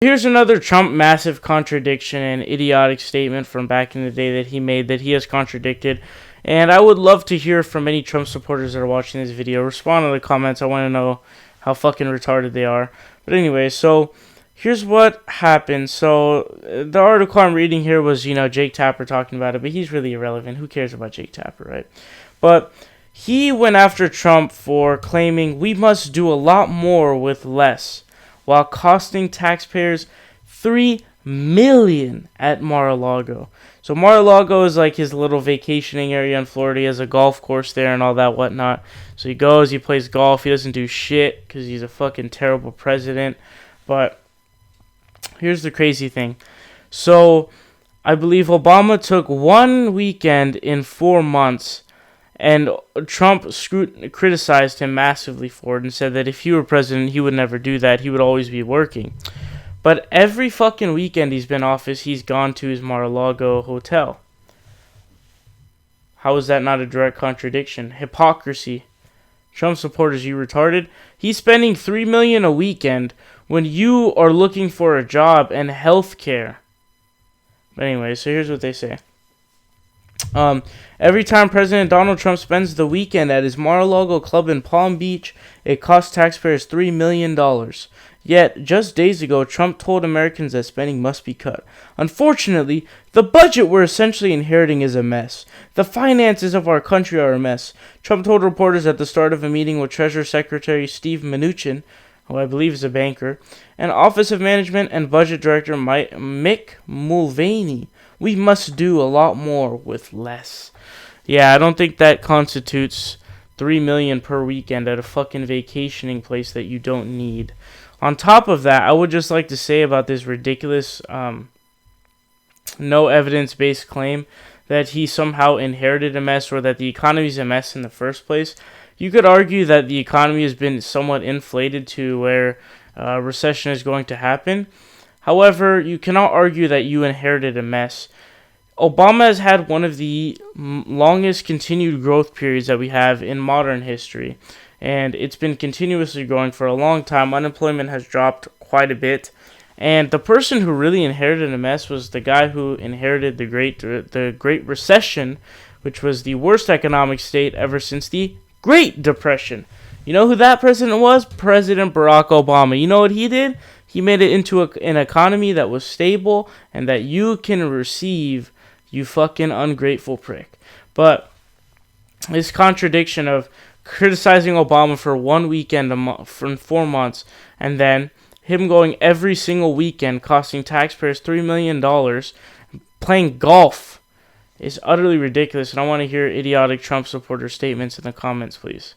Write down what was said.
Here's another Trump massive contradiction and idiotic statement from back in the day that he made that he has contradicted. And I would love to hear from any Trump supporters that are watching this video. Respond in the comments. I want to know how fucking retarded they are. But anyway, so here's what happened. So the article I'm reading here was, Jake Tapper talking about it, but he's really irrelevant. Who cares about Jake Tapper, right? But he went after Trump for claiming we must do a lot more with less, while costing taxpayers $3 million at Mar-A-Lago. So Mar-A-Lago is like his little vacationing area in Florida. He has a golf course there and all that whatnot. So he goes, he plays golf. He doesn't do shit because he's a fucking terrible president. But here's the crazy thing. So I believe Obama took 1 weekend in 4 months, and Trump criticized him massively for it and said that if he were president, he would never do that. He would always be working. But every fucking weekend he's been in office, he's gone to his Mar-A-Lago hotel. How is that not a direct contradiction? Hypocrisy. Trump supporters, you retarded? He's spending $3 million a weekend when you are looking for a job and health care. But anyway, so here's what they say. Every time President Donald Trump spends the weekend at his Mar-a-Lago club in Palm Beach, it costs taxpayers $3 million. Yet, just days ago, Trump told Americans that spending must be cut. Unfortunately, the budget we're essentially inheriting is a mess. The finances of our country are a mess. Trump told reporters at the start of a meeting with Treasury Secretary Steve Mnuchin, who I believe is a banker, and Office of Management and Budget Director Mick Mulvaney, we must do a lot more with less. Yeah, I don't think that constitutes $3 million per weekend at a fucking vacationing place that you don't need. On top of that, I would just like to say about this ridiculous, no evidence-based claim that he somehow inherited a mess or that the economy is a mess in the first place. You could argue that the economy has been somewhat inflated to where recession is going to happen. However, you cannot argue that you inherited a mess. Obama has had one of the longest continued growth periods that we have in modern history, and it's been continuously growing for a long time. Unemployment has dropped quite a bit, and the person who really inherited a mess was the guy who inherited the Great Recession, which was the worst economic state ever since the Great Depression. You know who that president was? President Barack Obama. You know what he did? He made it into an economy that was stable and that you can receive, you fucking ungrateful prick. But this contradiction of criticizing Obama for 1 weekend for 4 months and then him going every single weekend costing taxpayers $3 million playing golf is utterly ridiculous. And I want to hear idiotic Trump supporter statements in the comments, please.